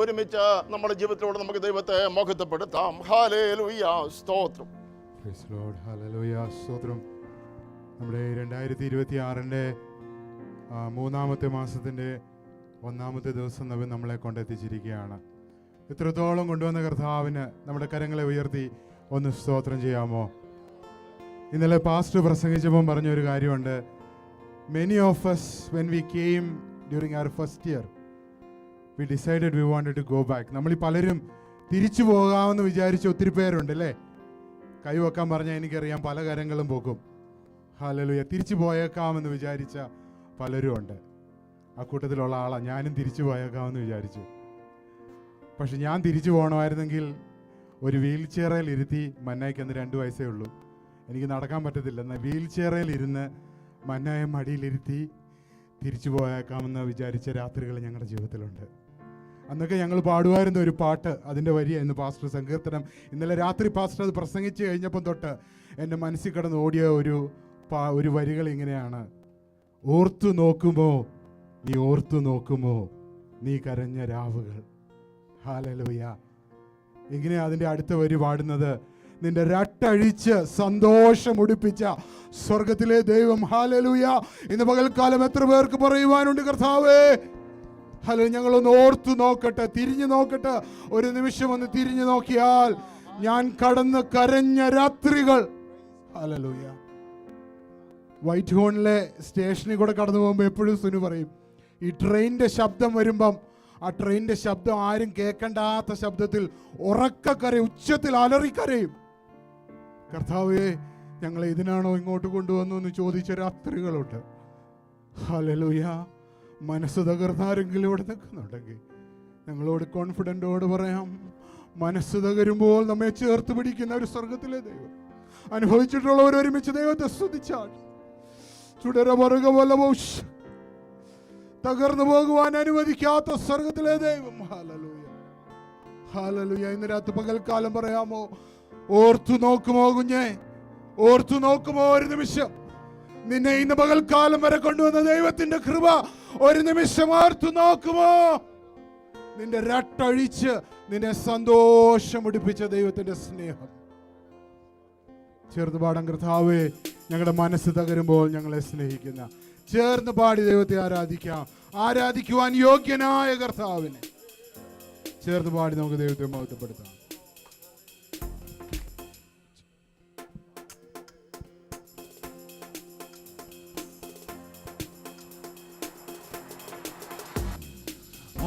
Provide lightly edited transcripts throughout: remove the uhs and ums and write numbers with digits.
ഒരുമിച്ച് നമ്മുടെ ജീവിതത്തിലൂടെ നമുക്ക് ദൈവത്തെ മഹത്വപ്പെടുത്താം. ഹല്ലേലൂയ, സ്തോത്രം. പ്രൈസ് ലോർഡ്, ഹല്ലേലൂയ, സ്തോത്രം. നമ്മുടെ 2026 മൂന്നാമത്തെ മാസത്തിൻ്റെ 1-ാമത്തെ ദിവസം നമ്മളെ കൊണ്ടെത്തിച്ചിരിക്കുകയാണ്. ഇത്രത്തോളം കൊണ്ടുവന്ന കർത്താവിന് നമ്മുടെ കരങ്ങളെ ഉയർത്തി ഒന്ന് സ്തോത്രം ചെയ്യാമോ? ഇന്നലെ പാസ്റ്റർ പ്രസംഗിച്ചപ്പം പറഞ്ഞൊരു കാര്യമുണ്ട്. Many of us when we came during our first year we decided we wanted to go back. നമ്മൾ പലരും തിരിച്ചു പോകാമെന്ന് വിചാരിച്ച ഒത്തിരി പേരുണ്ട് അല്ലേ? കൈവെക്കാൻ പറഞ്ഞാൽ എനിക്കറിയാം പല കരങ്ങളും പോകും. ഹല്ലേലൂയ. തിരിച്ചു പോയേക്കാമെന്ന് വിചാരിച്ച പലരും ഉണ്ട്. ആ കൂട്ടത്തിലുള്ള ആളാണ് ഞാനും. തിരിച്ചു പോയേക്കാമെന്ന് വിചാരിച്ചു. പക്ഷെ ഞാൻ തിരിച്ചു പോകണമായിരുന്നെങ്കിൽ ഒരു വീൽ ചെയറിൽ ഇരുത്തി, മന്നായിക്ക് അന്ന് 2 വയസ്സേ ഉള്ളൂ, എനിക്ക് നടക്കാൻ പറ്റത്തില്ല, എന്നാൽ വീൽ ചെയറിൽ ഇരുന്ന് മന്നായെ മടിയിലിരുത്തി തിരിച്ചു പോയേക്കാമെന്ന് വിചാരിച്ച രാത്രികൾ ഞങ്ങളുടെ ജീവിതത്തിലുണ്ട്. അന്നൊക്കെ ഞങ്ങൾ പാടുമായിരുന്ന ഒരു പാട്ട്, അതിൻ്റെ വരിയായിരുന്നു പാസ്റ്റർ സങ്കീർത്തനം. ഇന്നലെ രാത്രി പാസ്റ്റർ അത് പ്രസംഗിച്ച് കഴിഞ്ഞപ്പം തൊട്ട് എൻ്റെ മനസ്സിൽ കിടന്ന് ഓടിയ ഒരു വരികൾ ഇങ്ങനെയാണ്: ഓർത്തു നോക്കുമോ നീ, ഓർത്തു നോക്കുമോ നീ കരഞ്ഞ രാവുകൾ. ഹല്ലേലൂയ. ഇങ്ങനെയാ അതിൻ്റെ അടുത്ത വരി പാടുന്നത്: നിന്റെ രട്ടഴിച്ച് സന്തോഷം ഉടിപ്പിച്ച സ്വർഗത്തിലെ ദൈവം. ഹല്ലേലൂയ. ഇന്ന് പകൽക്കാലം എത്ര പേർക്ക് പറയുവാനുണ്ട് കർത്താവേ? ഹല്ലേലൂയ. ഞങ്ങളൊന്ന് ഓർത്തു നോക്കട്ടെ, തിരിഞ്ഞു നോക്കട്ടെ. ഒരു നിമിഷം ഒന്ന് തിരിഞ്ഞു നോക്കിയാൽ ഞാൻ കടന്ന് കരഞ്ഞ രാത്രികൾ. ഹല്ലേലൂയ. വൈറ്റ് ഹോണിലെ സ്റ്റേഷനിൽ കൂടെ കടന്നു പോകുമ്പോൾ എപ്പോഴും സുനു പറയും, ഈ ട്രെയിനിൻ്റെ ശബ്ദം വരുമ്പം ആ ട്രെയിനിൻ്റെ ശബ്ദം ആരും കേൾക്കണ്ടാത്ത ശബ്ദത്തിൽ ഉറക്കക്കരയും, ഉച്ചത്തിൽ അലറിക്കരയും. കർത്താവേ, ഞങ്ങളെ ഇതിനാണോ ഇങ്ങോട്ട് കൊണ്ടുവന്നു എന്ന് ചോദിച്ച രാത്രികളുണ്ട്. ഹല്ലേലൂയ. മനസ്സ് തകർന്നാരെങ്കിലും ഇവിടെ നിൽക്കുന്നുണ്ടെങ്കിൽ ഞങ്ങളോട് കോൺഫിഡൻറ്റോട് പറയാം, മനസ്സ് തകരുമ്പോൾ നമ്മെ ചേർത്ത് പിടിക്കുന്ന ഒരു സ്വർഗത്തിലെ ദൈവം. അനുഭവിച്ചിട്ടുള്ളവർ ഒരുമിച്ച് ദൈവത്തെ സ്തുതിച്ചാൽ തകർന്നു പോകുവാൻ അനുവദിക്കാത്ത സ്വർഗത്തിലെ ദൈവം. Hallelujah, hallelujah. ഇന്ന് രാത്രി പകൽക്കാലം പറയാമോ, ഓർത്തു നോക്കുമോ കുഞ്ഞെ, ഓർത്തു നോക്കുമോ? ഒരു നിമിഷം നിന്നെ ഇന്ന് പകൽക്കാലം വരെ കൊണ്ടുവന്ന ദൈവത്തിന്റെ കൃപ ഒരു നിമിഷം ഓർത്തു നോക്കുമോ? നിന്റെ രട്ടഴിച്ച് നിന്നെ സന്തോഷം ഉടിപ്പിച്ച ദൈവത്തിന്റെ സ്നേഹം. ചേർന്ന് പാടാൻ കർത്താവേ, ഞങ്ങളുടെ മനസ്സ് തകരുമ്പോൾ ഞങ്ങളെ സ്നേഹിക്കുന്ന. ചേർന്ന് പാടി ദൈവത്തെ ആരാധിക്കാം. ആരാധിക്കുവാൻ യോഗ്യനായ കർത്താവിനെ ചേർന്ന് പാടി നമുക്ക് ദൈവത്തെ മഹത്വപ്പെടുത്താം.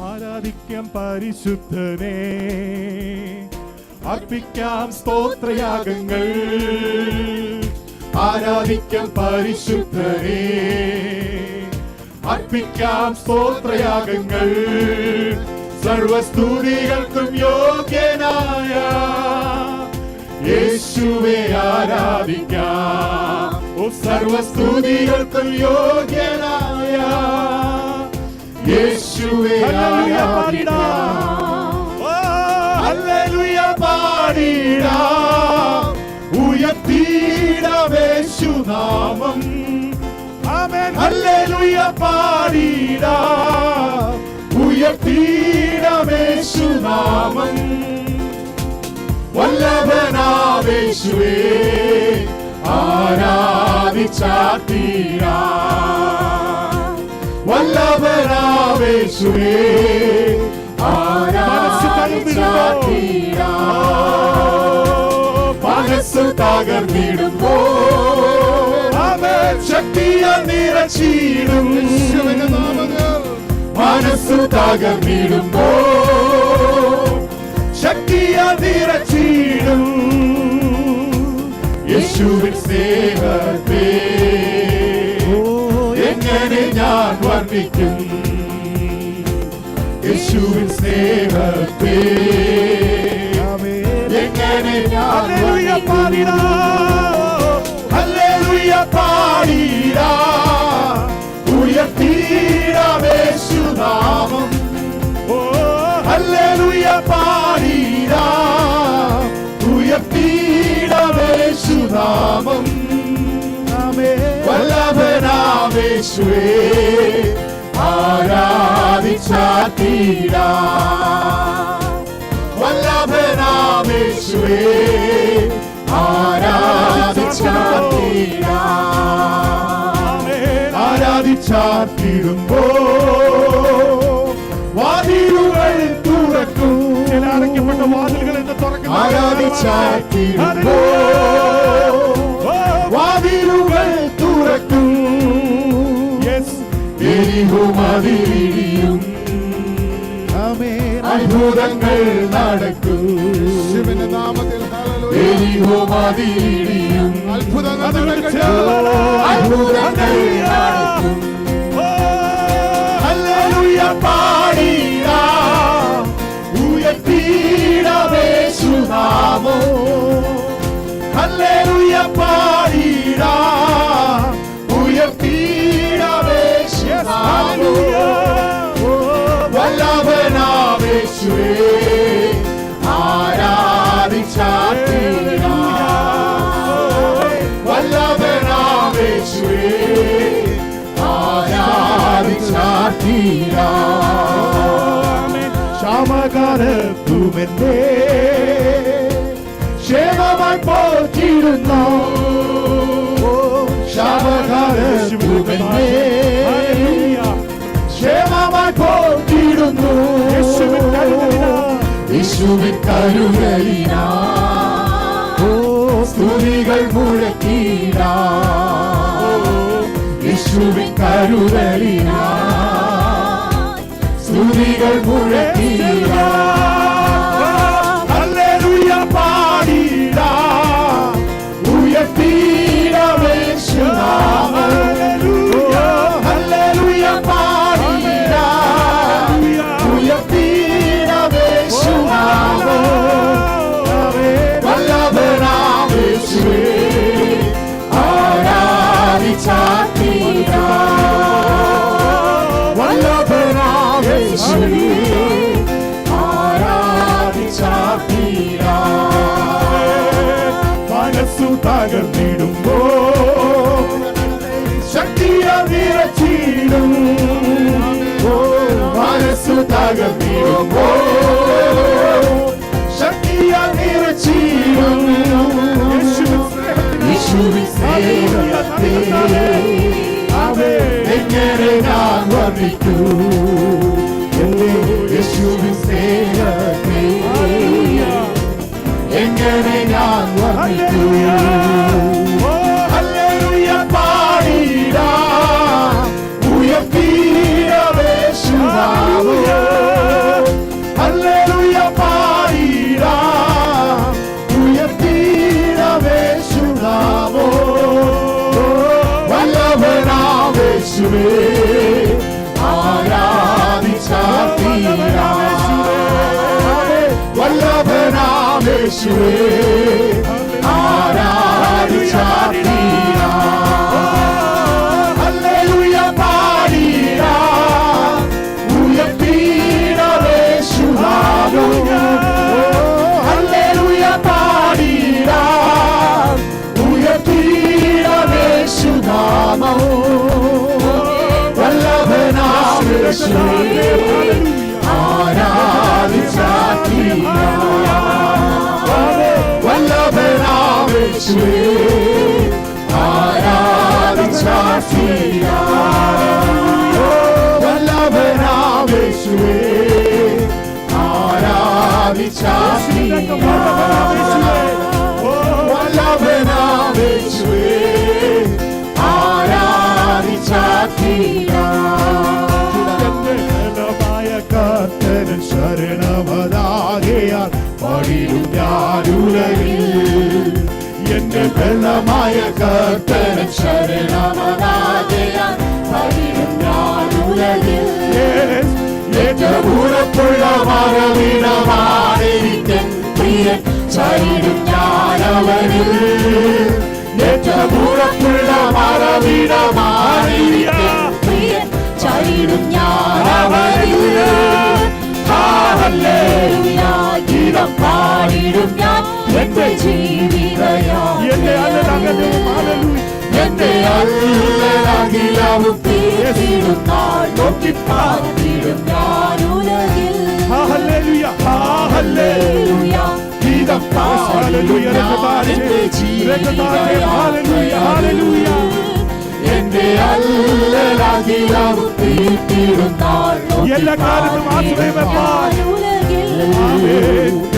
ആരാധിക്കാം പരിശുദ്ധനെ, അർപ്പിക്കാം സ്തോത്രയാഗങ്ങൾ. ആരാധിക്കാം പരിശുദ്ധനെ, അർപ്പിക്കാം സ്തോത്രയാഗങ്ങൾ. സർവസ്തുതികൾക്കും യോഗ്യനായ യേശുവെ ആരാധിക്കാം. സർവസ്തുതികൾക്കും യോഗ്യനായ യേശുവെ ആരാധിക്കാം. ഹല്ലേലൂയ പാടിടാം, ഉയർത്തിടാം യേശുനാമം. ആമേൻ. ഹല്ലേലൂയ പാടിടാം, ഉയർത്തിടാം യേശുനാമം. വല്ലഭനാം യേശുവേ ആരാധിച്ചാർത്തിടാം. വല്ലഭനാം യേശുവേ ആരാധിച്ചാർത്തിടാം. മനസ്സ് തകർന്നിടുമ്പോ ശക്തിയാൽ നിറച്ചിടും. മനസ്സ് തകർന്നിടുമ്പോ ശക്തിയാൽ നിറച്ചിടും. യേശുവിൻ സ്നേഹത്തെ എങ്ങനെ ഞാൻ വർണ്ണിക്കും? യേശുവിൻ സ്നേഹത്തെ എങ്ങനെ ഞാൻ വർണ്ണിക്കും? ഹല്ലേലൂയ പാടിടാം, ഉയർത്തിടാം യേശുനാമം. ഹല്ലേലൂയ പാടിടാം, ഉയർത്തിടാം യേശുനാമം. വല്ലഭനാം യേശുവേ ആരാധിച്ചാർത്തിടാം. വല്ലഭനാമേശുവേ ആരാധിച്ചാർത്തിടാം. ആരാധിച്ചാർത്തിടുമ്പോ വാതിലുകൾ തുറക്കും. അടയ്ക്കപ്പെട്ട വാതിലുകൾ എന്ന് തുറക്കുന്നു. ആരാധിച്ചാർത്തിടുമ്പോ വാതിലുകൾ തുറക്കും. എരിഹോ മതിലിടിയും അത്ഭുതങ്ങൾ നടക്കും. ശിവന്റെ നാമത്തിൽ ഹല്ലേലൂയ. എരിഹോ മതിലിടിയും അത്ഭുതങ്ങൾ നടക്കും. ഹല്ലേലൂയ പാടിടാം, ഉയർത്തിടാം യേശുനാമം. ഹല്ലേലൂയ പാടിടാം, ഉയർത്തിടാം യേശുനാമം. വല്ലഭനാം യേശുവേ ആരാധിച്ചാർത്തിടാം. വല്ലഭനാം യേശുവേ ആരാധിച്ചാർത്തിടാം. ക്ഷാമകാലത്തുമെന്നെ ക്ഷേമമായി പോറ്റിടുന്നു. ക്ഷാമകാലത്തുമെന്നെ ക്ഷേമമായി പോറ്റിടുന്നു. യേശുവിൻ കരുണയിനാ സ്തുതികൾ മുഴക്കിടാം. യേശുവിൻ കരുണയിനാ സ്തുതികൾ മുഴക്കിടാം. ഹല്ലേലൂയ പാടിടാം, ഉയർത്തിടാം യേശുനാമം. ഹല്ലേലൂയ പാടിടാം, ഉയർത്തിടാം യേശുനാമം. വല്ലഭനാം യേശുവേ ആരാധിച്ചാർത്തിടാം. വല്ലഭനാം യേശുവേ ആരാധിച്ചാർത്തിടാം. മനസ്സു തകർന്നിടുമ്പോ ശക്തിയാൽ നിറച്ചിടും. മനസ്സു തകർന്നിടുമ്പോ ശക്തിയാൽ നിറച്ചിടും. യേശുവിൻ സ്നേഹത്തെ എങ്ങനെ ഞാൻ വർണ്ണിക്കൂ. യേശുവിൻ സ്നേഹത്തെ എങ്ങനെ ഞാൻ വർണ്ണിക്കൂ. ഹല്ലേലൂയ പാടിടാം, ഉയർത്തിടാം യേശുനാമം. ഹല്ലേലൂയ പാടിടാം, ഉയർത്തിടാം യേശുനാമം. വല്ലഭനാം യേശുവേ ആരാധിച്ചാർത്തിടാം. വല്ലഭനാം യേശുവേ ആരാധിച്ചാർത്തിടാം. ഹല്ലേലൂയ പാടിടാം, ഉയർത്തിടാം യേശുനാമം. ഹല്ലേലൂയ പാടിടാം, ഉയർത്തിടാം യേശുനാമം. വല്ലഭനാം യേശുവേ ആരാധിച്ചാർത്തിടാം. വല്ലഭനാം യേശുവേ ആരാധിച്ചാർത്തിടാം. വല്ലഭനാം യേശുവേ ആരാധിച്ചാർത്തിടാം. വല്ലഭനാം യേശുവേ ആരാധിച്ചാർത്തിടാം. കർത്തനൻ ശരണമതാകയാൽ പാടിടും ഞാനുലകിൽ. എന്റെ ബലമായ കർത്തനൻ ശരണമതാകയാൽ പാടിടും ഞാനുലകിൽ. ഏറ്റവും ഉറപ്പുള്ള മറവിടമാണെനിക്കൻ പ്രിയൻ ചരിടും ഞാനവനിൽ. ഏറ്റവും ഉറപ്പുള്ള മറവിടമാണെനിക്കൻ പ്രിയൻ ചരിടും ഞാനവനിൽ. ഹല്ലേലൂയ ഗീതം പാടിടും ഞാൻ എന്റെ ജീവിതയാം. എന്റെ അല്ലലകിലവും തീർത്തിടും ചാരിടും നാൾ നോക്കി പാർത്തിടും ഞാൻ ഉലകിൽ. ഹല്ലേലൂയ ഹല്ലേലൂയ ഗീതം ഹല്ലേലൂയ എന്റെ ജീവിതയാത്രയാതിൽ എന്റെ അല്ലലാകിലാവും തീർത്തിടും നാൾ എല്ലാ കാലത്തും ആശ്രയം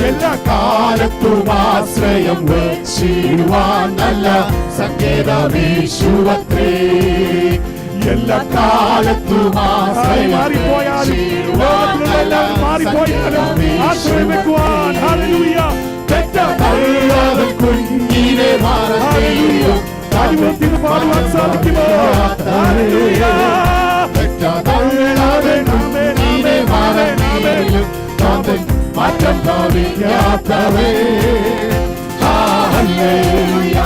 എല്ലാ കാലത്തും ആശ്രയം വെച്ചിടുവാൻ നല്ല സങ്കേതമീശുവത്രേ. എല്ലാ കാലത്തും ആശ്രയം മാറിപ്പോയാലും ആശ്രയം വെക്കുവാൻ ഹല്ലേലൂയ. പെറ്റതള്ളവൻ കുഞ്ഞിനെ മറന്നിടും പാടുവാൻ സാധിക്കുമോ? ഹല്ലേലൂയ. പെറ്റതള്ളവൻ കുഞ്ഞിനെ മറന്നിടും മാറ്റം ഭാവിക്കാത്തവേ. ഹല്ലേലൂയ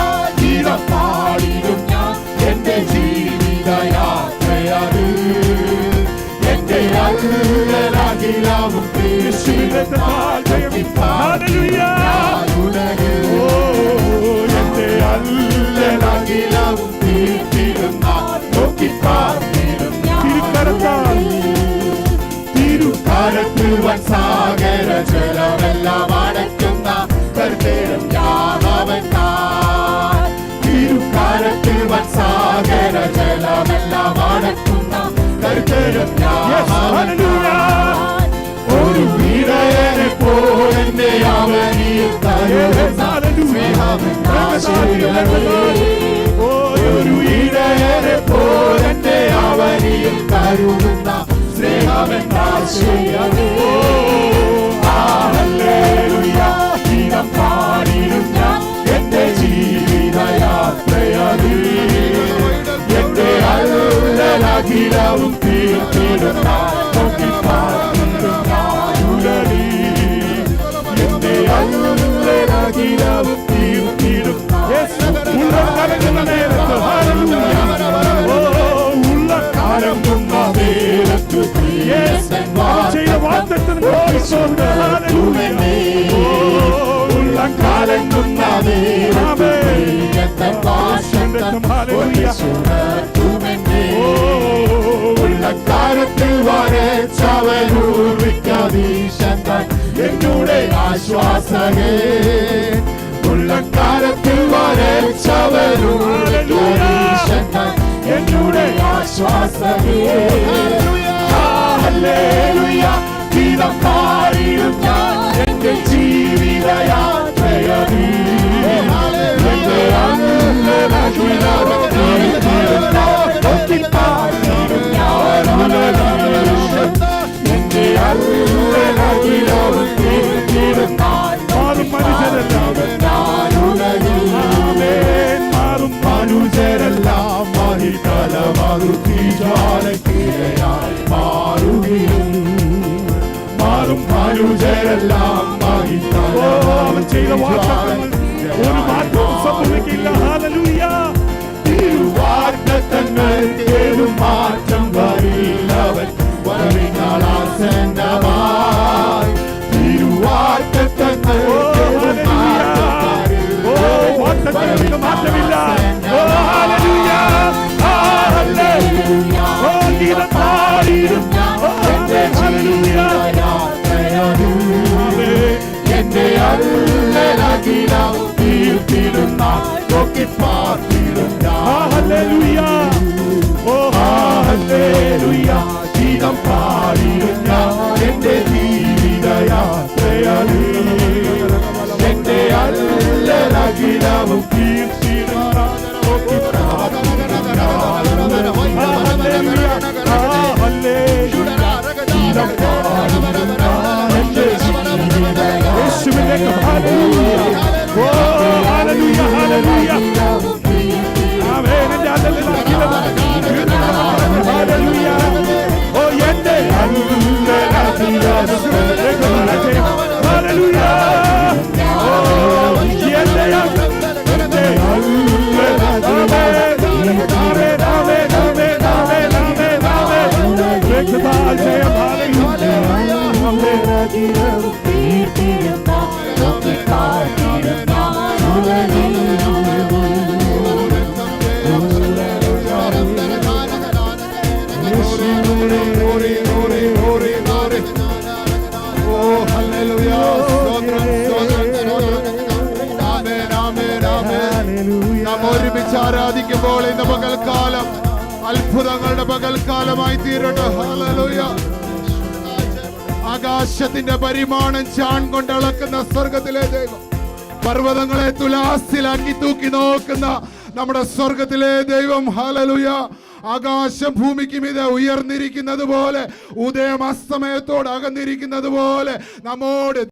ഗീതം പാടിടും ഞാൻ എന്റെ ജീവിതയാത്രയത് എന്റെ അല്ലലാകിലാവും ഹല്ലേലൂയ. ഓ എന്റെ അല്ലലാകിലാവും തീർത്തിടും നാൾ നോക്കി പാർത്തിടും തിരുക്കരത്തിൽ വൻ സാഗര ജലമെല്ലാം അടയ്ക്കുന്ന കർത്തേരം യാവൻ താൻ. തിരുക്കരത്തിൽ വൻ സാഗര ജലമെല്ലാം അടയ്ക്കുന്ന കർത്തേരം യാവൻ താൻ. ഒരു ഇടയനെ പോലെന്നെ അവനിൽ തരുന്ന ഒരു ഇടയനെ പോലെന്നെ അവനിൽ കരുതുന്ന സ്നേഹമെന്നാശയമേ. ഹല്ലേലൂയ ഗീതം പാടിടും ഞാൻ എന്റെ ജീവിതയാത്രയത് എന്റെ അല്ലലാകിലാവും തീർത്തിടും നാൾ നോക്കി പാർത്തിടും ഞാൻ ഉലകിൽ. എന്റെ അല്ലലാകിലാവും തീർത്തിടും ഉള്ള കലങ്ങുന്ന നേരത്ത് ഹല്ലേലൂയ. ഉള്ള കലങ്ങുന്ന നേരത്ത് ചെയ്ത വാഗ്ദത്തത്തിന് ഹല്ലേലൂയ. ഉള്ള കലങ്ങുന്ന നേരത്ത് ഉള്ള കാലത്തിൽ വരച്ചവരൂർവിക്കാതീശൻ എന്നോട് ആശ്വാസകേ. ഉള്ള കാലത്തിൽ വരച്ചവരൂർവിക്കാതീശൻ എന്നോട് ആശ്വാസകേ. ഹല്ലേലൂയ ഗീതം പാടിടും ഞാൻ എന്റെ ജീവിതയാത്രയത് എന്റെ അല്ലലാകിലാവും തീർത്തിടും നാൾ നോക്കി പാർത്തിടും ഞാൻ ഉലകിൽ. എന്റെ അല്ലലാകിലാവും തീർത്തിടും നാൾ മാറും മനുഷ്യരെല്ലാം ഞാൻ ഉലകിൽ. മാറും മനുഷ്യരെല്ലാം മഹിതലമറുതിജാലക്കിരയായി മാറുകയും മാറും മനുഷ്യരെല്ലാം അവൻ ചെയ്ത വാഗ്ദത്തങ്ങൾ ഒരു മാറ്റവും സംഭവിക്കില്ല. ഹല്ലേലൂയ. തിരുവാഗ്ദത്തങ്ങൾക്കേതും മാറ്റം വരില്ലവൻ വരവിനാളാസന്നമായി. തിരുവാഗ്ദത്തങ്ങൾക്കേതും വാഗ്ദത്തങ്ങൾക്ക് മാറ്റമില്ല. ഹല്ലേലൂയ. ഹല്ലേലൂയ. ഗീതം പാടിടും എന്റെ ജീവിതയാത്രയത് എന്റെ അല്ലലാകിലാവും തീർത്തിടും നാൾ നോക്കി പാർത്തിടും ഞാൻ. ഹല്ലേലൂയ. ഓ ഹല്ലേലൂയ ഗീതം പാടിടും ഞാൻ എന്റെ ജീവിതയാത്രയത് എന്റെ അല്ലലാകിലാവും തീർത്തിടും നാൾ നോക്കി പാർത്തിടും ഞാൻ. ഗീതം പാടിടും ഞാൻ എന്റെ യേശുവിലേക്ക് ഹല്ലേലൂയ. ഓ ഹല്ലേലൂയ. ഹല്ലേലൂയ. ആമേൻ. എന്റെ അല്ലലാകിലാവും ഹല്ലേലൂയ. ഓ എന്റെ അല്ലലാകിലാവും ഹല്ലേലൂയ. ഓ എന്റെ യേശു ഇന്ന് പകൽക്കാലം അത്ഭുതങ്ങളുടെ പകൽക്കാലമായി തീരട്ടെ. ഹല്ലേലൂയ. ആകാശത്തിന്റെ പരിമാണം ചാൺ കൊണ്ട് അളക്കുന്ന സ്വർഗത്തിലെ ദൈവം, പർവ്വതങ്ങളെ തുലാസിലാക്കി തൂക്കി നോക്കുന്ന നമ്മുടെ സ്വർഗത്തിലെ ദൈവം. ഹല്ലേലൂയ. ആകാശം ഭൂമിക്ക് മീതെ ഉയർന്നിരിക്കുന്നത് പോലെ, ഉദയം അസ്തമയത്തോട് അകന്നിരിക്കുന്നത് പോലെ നമ്മോട്